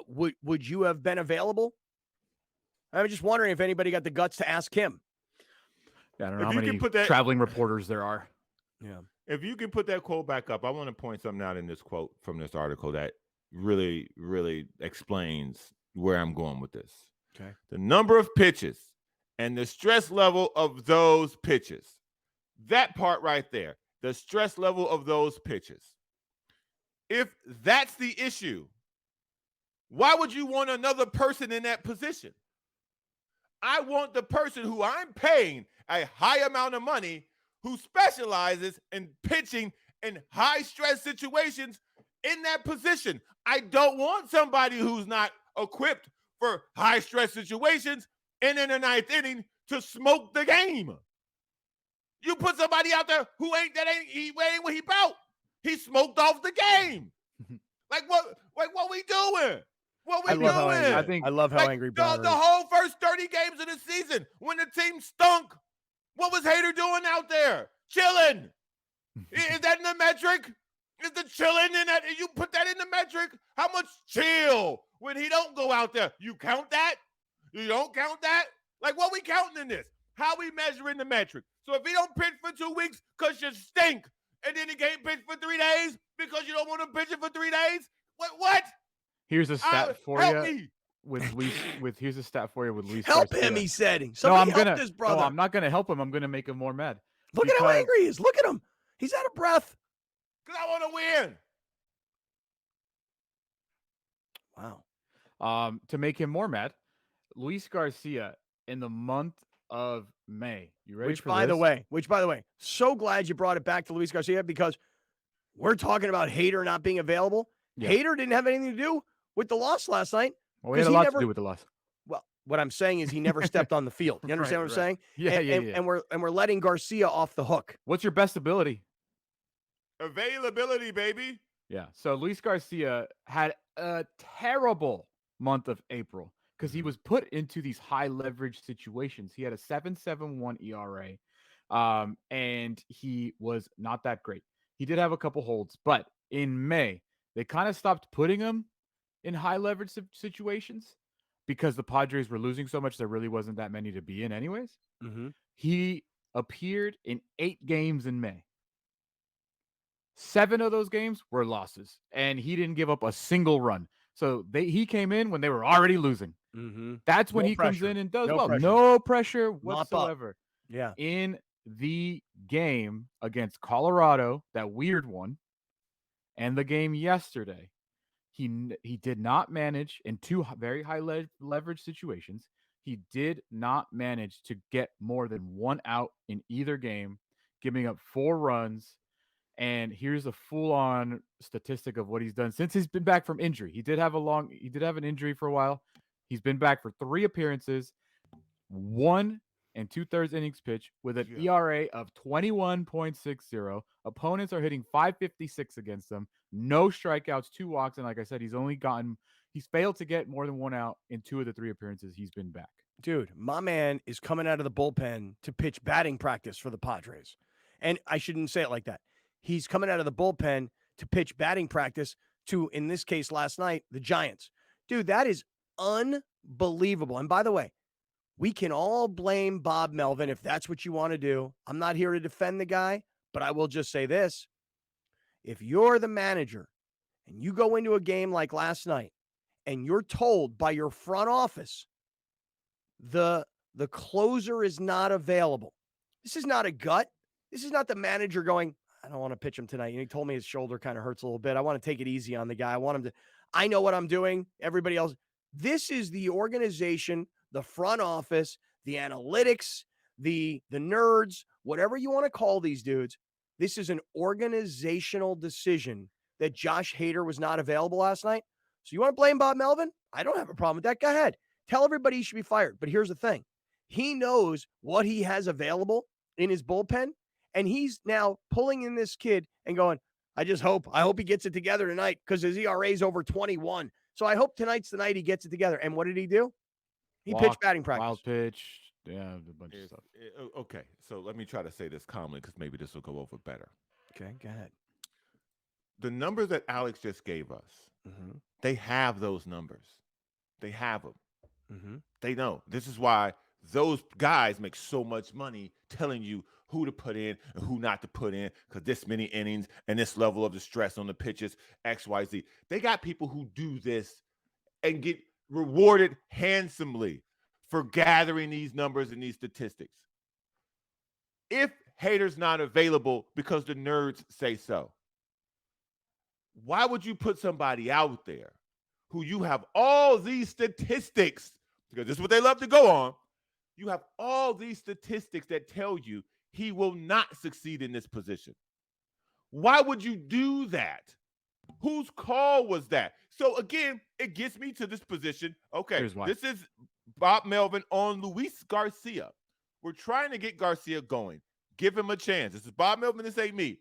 Would you have been available? I'm just wondering if anybody got the guts to ask him. Yeah, I don't know how many traveling reporters there are. Yeah. If you can put that quote back up, I want to point something out in this quote from this article that really, really explains where I'm going with this. Okay. The number of pitches and the stress level of those pitches. That part right there, the stress level of those pitches. If that's the issue, why would you want another person in that position? I want the person who I'm paying a high amount of money who specializes in pitching in high-stress situations in that position. I don't want somebody who's not equipped for high-stress situations and in the 9th inning to smoke the game. You put somebody out there who ain't what he about. He smoked off the game. Like what we doing? What we doing? I love how angry Browner the whole first 30 games of the season when the team stunk. What was Hader doing out there? Chilling. Is that in the metric? Is the chilling in that? You put that in the metric? How much chill when he don't go out there? You count that? You don't count that? Like what we counting in this? How we measuring the metric? So if he don't pitch for 2 weeks because you stink, and then he can't pitch for 3 days because you don't want to pitch it for 3 days? What? Here's a stat for help you. Me. Here's a stat for you with Luis. Help Garcia. him, he said. Somebody help this brother. No, I'm not gonna help him. I'm gonna make him more mad. Look at how angry he is. Look at him. He's out of breath. Because I want to win. Wow. To make him more mad, Luis Garcia in the month of May. You ready Which, for by this? the way, so glad you brought it back to Luis Garcia because we're talking about Hader not being available. Yeah. Hader didn't have anything to do with the loss last night. Well, he had a lot to do with the loss. Well, what I'm saying is he never stepped on the field. You understand what I'm saying? Yeah, and we're letting Garcia off the hook. What's your best ability? Availability, baby. Yeah. So Luis Garcia had a terrible month of April because he was put into these high leverage situations. He had a 7.71 ERA, and he was not that great. He did have a couple holds, but in May, they kind of stopped putting him in high leverage situations because the Padres were losing so much there really wasn't that many to be in anyways. Mm-hmm. He appeared in 8 games in May. 7 of those games were losses, and he didn't give up a single run. So he came in when they were already losing. Mm-hmm. That's when No he pressure. comes in and does No well. pressure. No pressure Mop up. whatsoever. Yeah. In the game against Colorado, that weird one, and the game yesterday, He did not manage in two very high leverage situations. He did not manage to get more than 1 out in either game, giving up 4 runs. And here's a full-on statistic of what he's done since he's been back from injury. He did have an injury for a while. He's been back for 3 appearances, 1 and 2/3 innings pitch with an ERA of 21.60. Opponents are hitting .556 against them. No strikeouts, 2 walks, and like I said, he's failed to get more than 1 out in 2 of the 3 appearances he's been back. Dude, my man is coming out of the bullpen to pitch batting practice for the Padres. And I shouldn't say it like that. He's coming out of the bullpen to pitch batting practice to, in this case last night, the Giants. Dude, that is unbelievable. And by the way, we can all blame Bob Melvin if that's what you want to do. I'm not here to defend the guy, but I will just say this. If you're the manager and you go into a game like last night and you're told by your front office the closer is not available, this is not a gut. This is not the manager going, I don't want to pitch him tonight. He told me his shoulder kind of hurts a little bit. I want to take it easy on the guy. I know what I'm doing. Everybody else. This is the organization, the front office, the analytics, the nerds, whatever you want to call these dudes. This is an organizational decision that Josh Hader was not available last night. So you want to blame Bob Melvin? I don't have a problem with that. Go ahead. Tell everybody he should be fired. But here's the thing. He knows what he has available in his bullpen, and he's now pulling in this kid and going, I hope he gets it together tonight because his ERA is over 21. So I hope tonight's the night he gets it together. And what did he do? He pitched batting practice. Wild pitch. Yeah, a bunch of stuff. Okay, so let me try to say this calmly because maybe this will go over better. Okay, go ahead. The number that Alex just gave us, they have those numbers. They have them. They know. This is why those guys make so much money telling you who to put in and who not to put in because this many innings and this level of the stress on the pitches, X, Y, Z. They got people who do this and get rewarded handsomely for gathering these numbers and these statistics. If Hader's not available because the nerds say so, why would you put somebody out there who you have all these statistics, because this is what they love to go on, you have all these statistics that tell you he will not succeed in this position. Why would you do that? Whose call was that? So again, it gets me to this position. Okay, this is Bob Melvin on Luis Garcia. We're trying to get Garcia going. Give him a chance. This is Bob Melvin. This ain't me.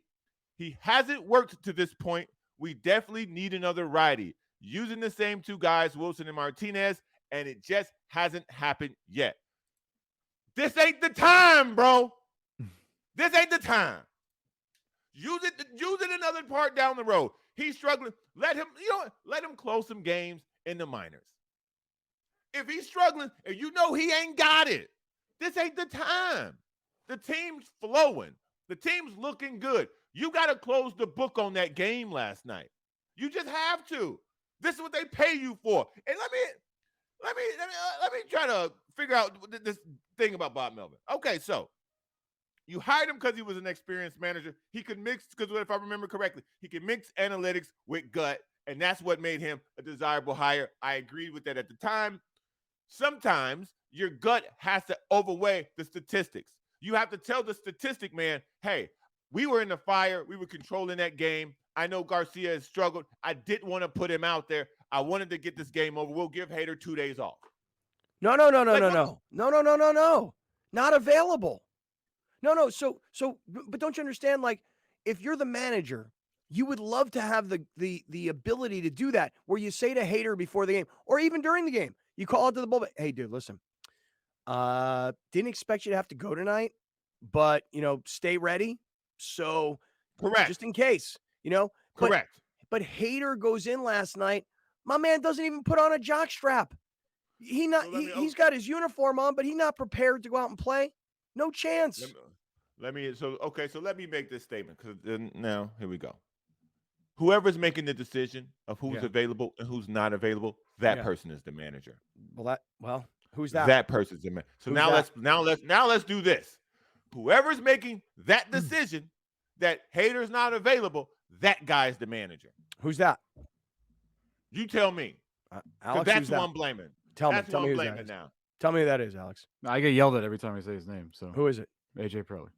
He hasn't worked to this point. We definitely need another righty. Using the same 2 guys, Wilson and Martinez, and it just hasn't happened yet. This ain't the time, bro. This ain't the time. Use it another part down the road. He's struggling. Let him close some games in the minors. If he's struggling and you know he ain't got it, this ain't the time. The team's flowing. The team's looking good. You got to close the book on that game last night. You just have to. This is what they pay you for. And let me try to figure out this thing about Bob Melvin. Okay, so you hired him because he was an experienced manager. He could mix, because if I remember correctly, he could mix analytics with gut, and that's what made him a desirable hire. I agreed with that at the time. Sometimes your gut has to overweigh the statistics. You have to tell the statistic man, hey, we were in the fire. We were controlling that game. I know Garcia has struggled. I didn't want to put him out there. I wanted to get this game over. We'll give Hader 2 days off. No. Not available. No. So, but don't you understand? Like, if you're the manager, you would love to have the ability to do that, where you say to Hader before the game or even during the game, you call out to the bullpen, hey, dude, listen, didn't expect you to have to go tonight, but stay ready. So, correct, just in case, correct. But Hader goes in last night. My man doesn't even put on a jock strap. He's got his uniform on, but he's not prepared to go out and play. No chance. Let me make this statement, because now here we go. Whoever's making the decision of who's available and who's not available, that person is the manager. Who's that? That person's the manager. So let's do this. Whoever's making that decision that Hader's not available, that guy's the manager. Who's that? You tell me. 'Cause Alex, that's who's who that? I'm blaming. Tell me That's who I'm who's that blaming is. now. Tell me who that is, Alex. I get yelled at every time I say his name. So Who is it? AJ Preller.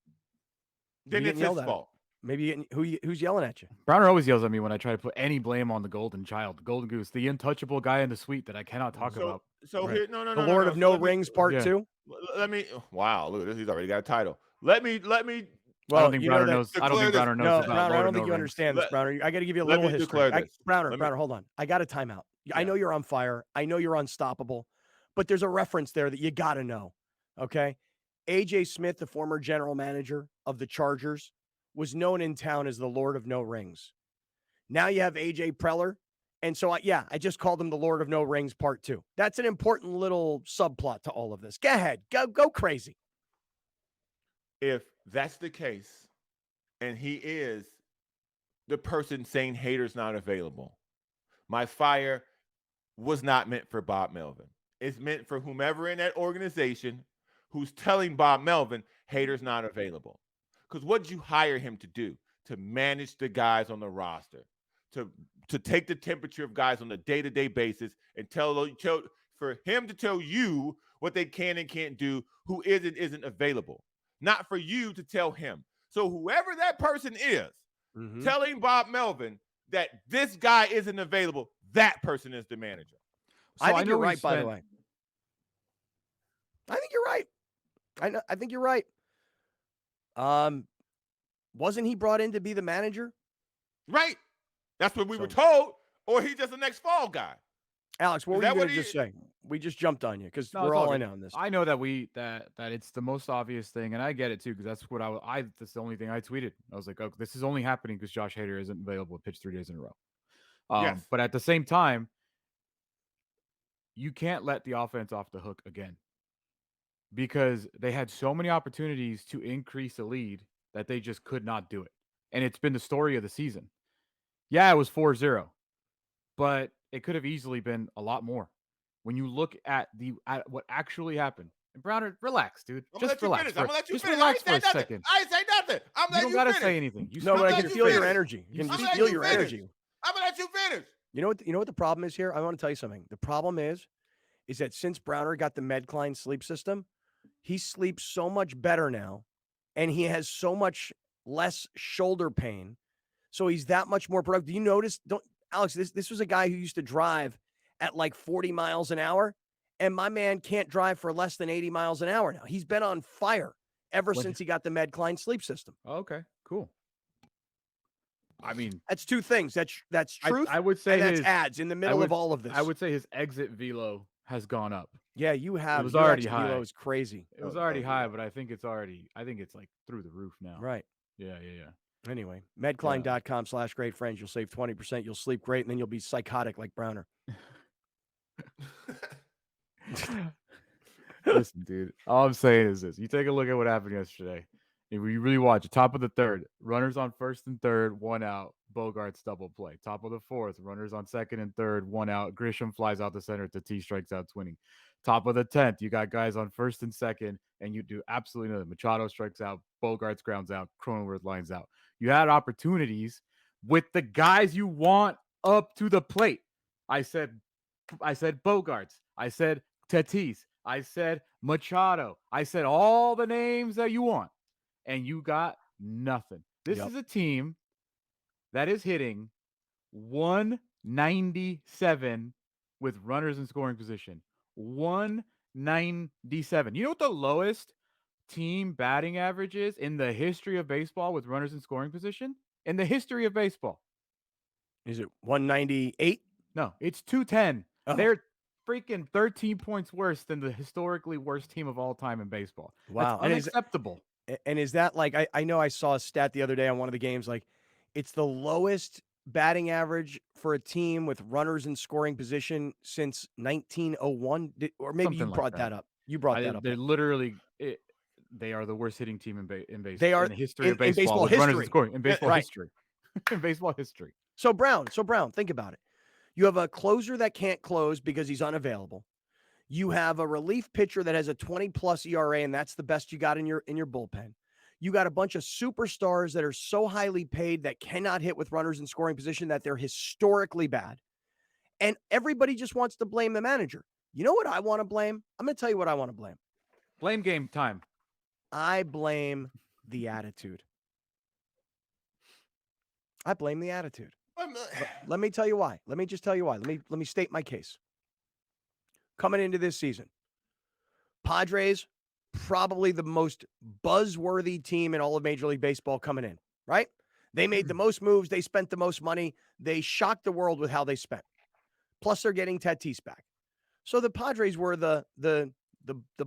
Then You it's getting yelled his at? fault. Maybe you getting, who's yelling at you? Browner always yells at me when I try to put any blame on the golden child, the golden goose, the untouchable guy in the suite that I cannot talk about. So Right. here, no, The Lord of No let me- Rings Part Yeah. 2. Let me. Wow, look at this. He's already got a title. Let me. I don't think you know Browner that- knows. I don't think Browner knows No, about Browner, Lord I don't of think No you Rings. understand this, Browner. I got to give you a let little me history. declare this. Browner, hold on. I got a timeout. I know you're on fire. I know you're unstoppable, but there's a reference there that you got to know. Okay. AJ Smith, the former general manager of the Chargers, was known in town as the Lord of No Rings. Now you have AJ Preller. And so, I just called him the Lord of No Rings Part 2. That's an important little subplot to all of this. Go ahead. Go crazy. If that's the case, and he is the person saying haters not available, my fire was not meant for Bob Melvin. It's meant for whomever in that organization who's telling Bob Melvin haters not available. Because what did you hire him to do? To manage the guys on the roster, to take the temperature of guys on a day-to-day basis and for him to tell you what they can and can't do, who isn't available. Not for you to tell him. So whoever that person is, telling Bob Melvin that this guy isn't available, that person is the manager. So I think you're right, by the way. I think you're right. I think you're right. Wasn't he brought in to be the manager? Right. That's what we were told, or he's just the next fall guy. Alex, what were you going to just say? We just jumped on you because we're all in on this. I know that that it's the most obvious thing, and I get it too because that's what that's the only thing I tweeted. I was like, oh, this is only happening because Josh Hader isn't available to pitch 3 days in a row. Yes. But at the same time, you can't let the offense off the hook again because they had so many opportunities to increase the lead that they just could not do it. And it's been the story of the season. Yeah, it was 4-0, but it could have easily been a lot more. When you look at what actually happened. And Browner, relax, dude. Just relax. I'm gonna let you just finish. relax I ain't for a say second. nothing. I ain't say nothing. You don't gotta say anything. No, but I speak can to feel your your face. energy. You can I'm just gonna feel let you your finish. energy. I'm gonna let you finish. You know what the problem is here? I want to tell you something. The problem is that since Browner got the Medcline sleep system, he sleeps so much better now, and he has so much less shoulder pain. So he's that much more productive. You notice, Alex, this was a guy who used to drive at like 40 miles an hour, and my man can't drive for less than 80 miles an hour now. He's been on fire ever since he got the Medcline sleep system. Okay, cool. I mean, that's two things. That's truth. I would say and that's his ads in the middle of all of this. I would say his exit velo has gone up. Yeah, you have. It was already exit high. velo is crazy. It was already high, but I think it's like through the roof now. Right. Yeah. Anyway, medcline.com/great friends. You'll save 20%. You'll sleep great, and then you'll be psychotic like Browner. Listen, dude. All I'm saying is this: you take a look at what happened yesterday. If you really watch it, top of the third, runners on first and third, 1 out. Bogart's double play. Top of the fourth, runners on second and third, 1 out. Grisham flies out the center to T, strikes out Twinning. Top of the 10th, you got guys on first and second, and you do absolutely nothing. Machado strikes out, Bogarts grounds out, Cronenworth lines out. You had opportunities with the guys you want up to the plate. I said Bogarts. I said Tatis. I said Machado. I said all the names that you want, and you got nothing. This is a team that is hitting 197 with runners in scoring position. 197. You know what the lowest team batting average is in the history of baseball with runners in scoring position? In the history of baseball. Is it 198? No, it's 210. Oh. They're freaking 13 points worse than the historically worst team of all time in baseball. Wow. That's unacceptable. And is that like, I know I saw a stat the other day on one of the games, like it's the lowest batting average for a team with runners in scoring position since 1901, or maybe Something you like brought that up. You brought that up. They're literally they are the worst hitting team in baseball. They are in the history of in baseball. baseball Runners in history. scoring in baseball Right. history. In baseball history. So Brown, think about it. You have a closer that can't close because he's unavailable. You have a relief pitcher that has a 20+ ERA, and that's the best you got in your bullpen. You got a bunch of superstars that are so highly paid that cannot hit with runners in scoring position that they're historically bad. And everybody just wants to blame the manager. You know what I want to blame? I'm going to tell you what I want to blame. Blame game time. I blame the attitude. I blame the attitude. Let me tell you why. Let me just tell you why. Let me state my case. Coming into this season, Padres, probably the most buzzworthy team in all of Major League Baseball coming in, right? They made the most moves. They spent the most money. They shocked the world with how they spent. Plus, they're getting Tatis back. So the Padres were the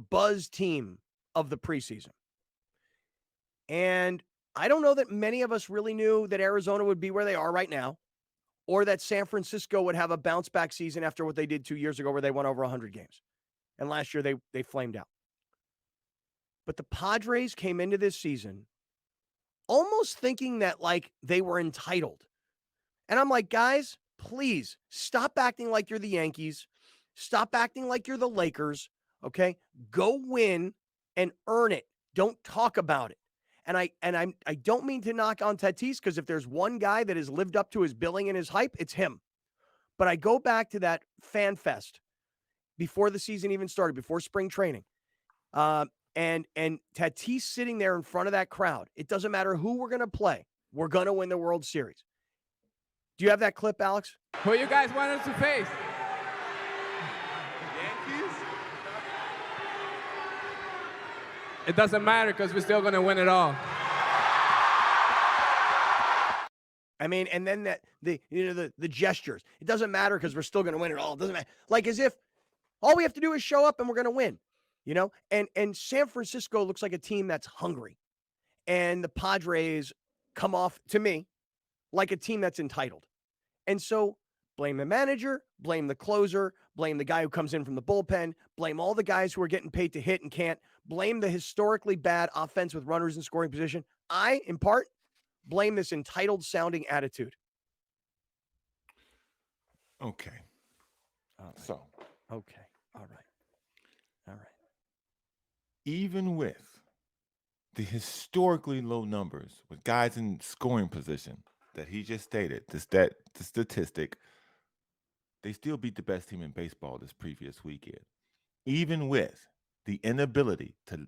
buzz team of the preseason. And I don't know that many of us really knew that Arizona would be where they are right now, or that San Francisco would have a bounce back season after what they did 2 years ago where they won over 100 games. And last year they flamed out. But the Padres came into this season almost thinking that like they were entitled. And I'm like, guys, please stop acting like you're the Yankees. Stop acting like you're the Lakers. Okay? Go win and earn it. Don't talk about it. And I don't mean to knock on Tatis, because if there's one guy that has lived up to his billing and his hype, it's him. But I go back to that fan fest before the season even started, before spring training. And Tatis sitting there in front of that crowd. It doesn't matter who we're going to play. We're going to win the World Series. Do you have that clip, Alex? Who you guys want us to face? Yankees? It doesn't matter because we're still going to win it all. I mean, and then the gestures. It doesn't matter because we're still going to win it all. It doesn't matter. Like as if all we have to do is show up and we're going to win. You know, and San Francisco looks like a team that's hungry. And the Padres come off, to me, like a team that's entitled. And so blame the manager, blame the closer, blame the guy who comes in from the bullpen, blame all the guys who are getting paid to hit and can't, blame the historically bad offense with runners in scoring position. I, in part, blame this entitled-sounding attitude. Okay. All right. So. Okay. All right. All right. Even with the historically low numbers with guys in scoring position that he just stated, the statistic, they still beat the best team in baseball this previous weekend. Even with the inability to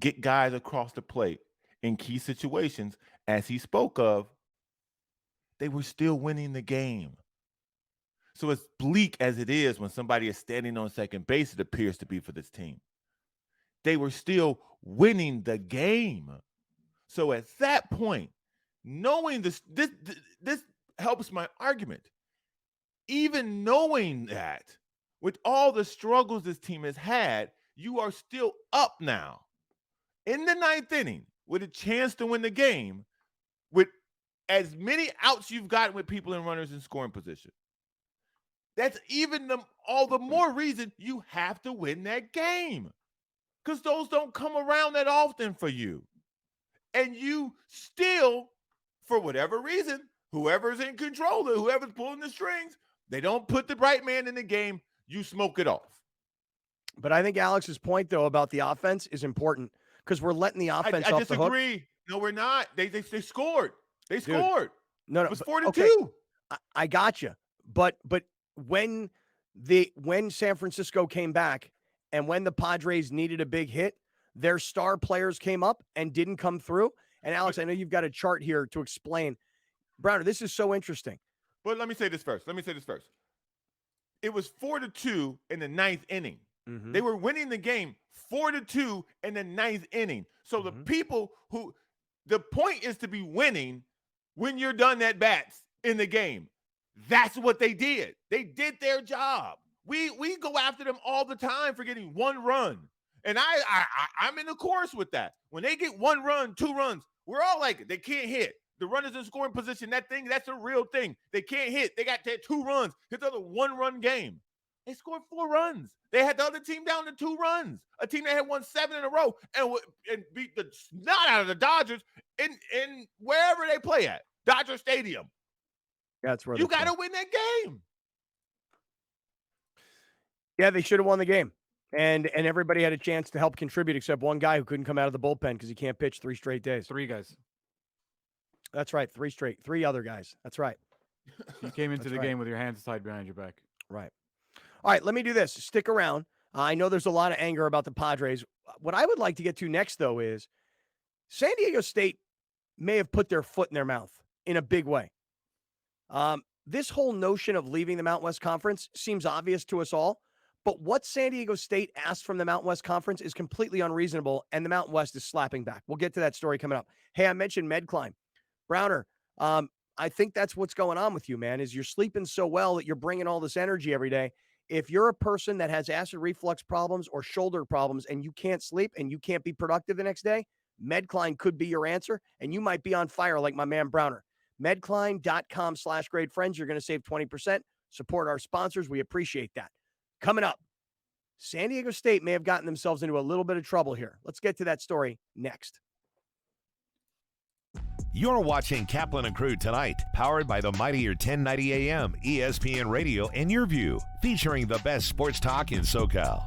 get guys across the plate in key situations, as he spoke of, they were still winning the game. So as bleak as it is when somebody is standing on second base, it appears to be for this team, they were still winning the game. So at that point, knowing this helps my argument. Even knowing that, with all the struggles this team has had, you are still up now in the ninth inning with a chance to win the game with as many outs you've gotten with people and runners in scoring position. That's even all the more reason you have to win that game. Because those don't come around that often for you. And you still, for whatever reason, whoever's in control, whoever's pulling the strings, they don't put the right man in the game, you smoke it off. But I think Alex's point, though, about the offense is important because we're letting the offense off the hook. I disagree. No, we're not. They scored. They scored. No, it was 4-2. I got you. But when San Francisco came back, and when the Padres needed a big hit, their star players came up and didn't come through. And Alex, I know you've got a chart here to explain. Browner, this is so interesting. But let me say this first. It was 4-2 in the ninth inning. Mm-hmm. They were winning the game 4-2 in the ninth inning. So the people the point is to be winning when you're done at bats in the game. That's what they did. They did their job. We go after them all the time for getting one run. And I'm in the chorus with that. When they get 1 run, 2 runs, we're all like, they can't hit. The runners in scoring position, that's a real thing. They can't hit. They got 2 runs. It's another 1-run game. They scored 4 runs. They had the other team down to 2 runs. A team that had won 7 in a row and beat the snot out of the Dodgers in wherever they play at, Dodger Stadium. That's where you got to win that game. Yeah, they should have won the game. And everybody had a chance to help contribute except one guy who couldn't come out of the bullpen because he can't pitch 3 straight days. 3 guys. That's right. 3 other guys. That's right. You came into the game with your hands tied behind your back. Right. All right, let me do this. Stick around. I know there's a lot of anger about the Padres. What I would like to get to next, though, is San Diego State may have put their foot in their mouth in a big way. This whole notion of leaving the Mountain West Conference seems obvious to us all, but what San Diego State asked from the Mountain West Conference is completely unreasonable, and the Mountain West is slapping back. We'll get to that story coming up. Hey, I mentioned MedClimb. Browner, I think that's what's going on with you, man, is you're sleeping so well that you're bringing all this energy every day. If you're a person that has acid reflux problems or shoulder problems and you can't sleep and you can't be productive the next day, MedClimb could be your answer, and you might be on fire like my man Browner. Medclimb.com/great friends. You're going to save 20%. Support our sponsors. We appreciate that. Coming up, San Diego State may have gotten themselves into a little bit of trouble here. Let's get to that story next. You're watching Kaplan and Crew Tonight, powered by the mightier 1090 AM, ESPN Radio, and YurView, featuring the best sports talk in SoCal.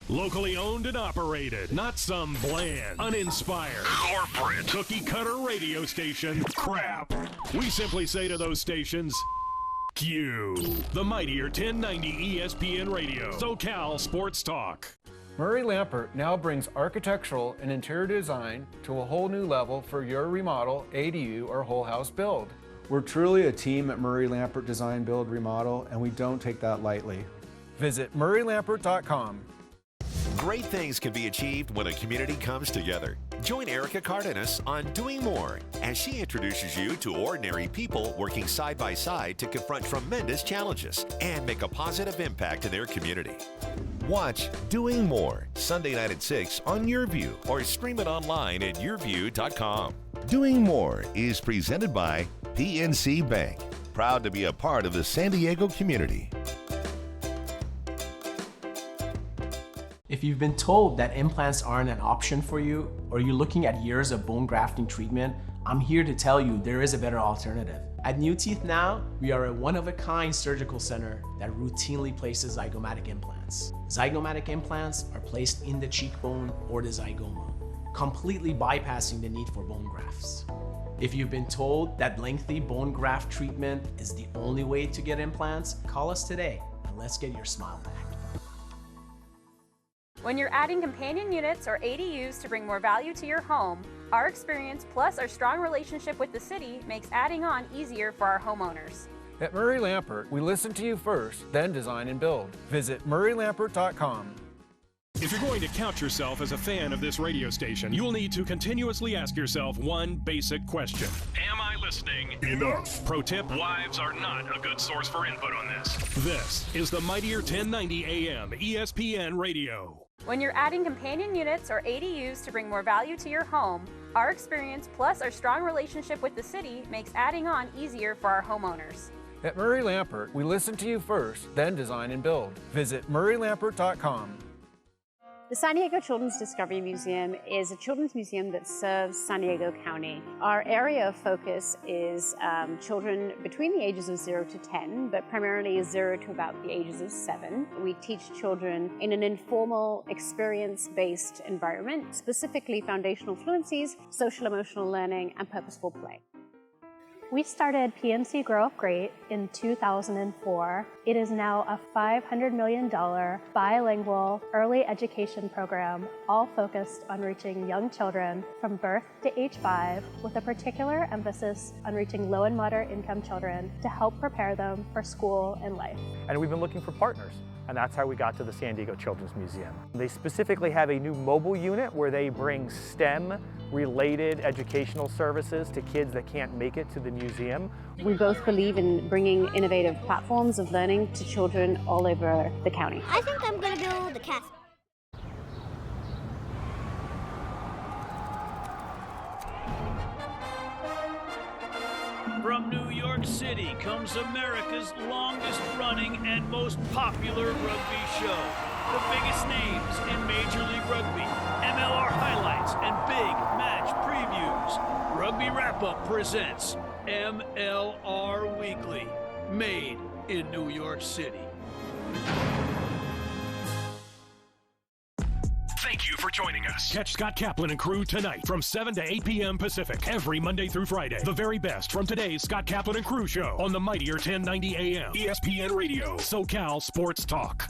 Locally owned and operated, not some bland, uninspired, corporate, cookie-cutter radio station crap. We simply say to those stations, Q. The mightier 1090 ESPN Radio, SoCal Sports Talk. Murray Lampert now brings architectural and interior design to a whole new level for your remodel, ADU, or whole house build. We're truly a team at Murray Lampert Design, Build, Remodel, and we don't take that lightly. Visit murraylampert.com. Great things can be achieved when a community comes together. Join Erica Cardenas on Doing More as she introduces you to ordinary people working side by side to confront tremendous challenges and make a positive impact in their community. Watch Doing More Sunday night at 6 on YurView or stream it online at YurView.com. Doing More is presented by PNC Bank, proud to be a part of the San Diego community. If you've been told that implants aren't an option for you, or you're looking at years of bone grafting treatment, I'm here to tell you there is a better alternative. At New Teeth Now, we are a one-of-a-kind surgical center that routinely places zygomatic implants. Zygomatic implants are placed in the cheekbone or the zygoma, completely bypassing the need for bone grafts. If you've been told that lengthy bone graft treatment is the only way to get implants, call us today and let's get your smile back. When you're adding companion units or ADUs to bring more value to your home, our experience plus our strong relationship with the city makes adding on easier for our homeowners. At Murray Lampert, we listen to you first, then design and build. Visit murraylampert.com. If you're going to count yourself as a fan of this radio station, you'll need to continuously ask yourself one basic question. Am I listening enough? Pro tip, wives are not a good source for input on this. This is the mightier 1090 AM ESPN Radio. When you're adding companion units or ADUs to bring more value to your home, our experience plus our strong relationship with the city makes adding on easier for our homeowners. At Murray Lampert, we listen to you first, then design and build. Visit murraylampert.com. The San Diego Children's Discovery Museum is a children's museum that serves San Diego County. Our area of focus is children between the ages of 0 to 10, but primarily 0 to about the ages of 7. We teach children in an informal, experience-based environment, specifically foundational fluencies, social-emotional learning, and purposeful play. We started PNC Grow Up Great in 2004. It is now a $500 million bilingual early education program, all focused on reaching young children from birth to age 5, with a particular emphasis on reaching low and moderate income children to help prepare them for school and life. And we've been looking for partners, and that's how we got to the San Diego Children's Museum. They specifically have a new mobile unit where they bring STEM-related educational services to kids that can't make it to the museum. We both believe in bringing innovative platforms of learning to children all over the county. I think I'm going to build the castle. From New York City comes America's longest-running and most popular rugby show. The biggest names in Major League Rugby, MLR highlights, and big match previews. Rugby Wrap-Up presents MLR Weekly, made in New York City. Thank you for joining us Sports. Catch Scott Kaplan and Crew tonight from 7 to 8 p.m. Pacific every Monday through Friday. The very best from today's Scott Kaplan and Crew show on the mightier 1090 AM ESPN Radio, SoCal Sports Talk.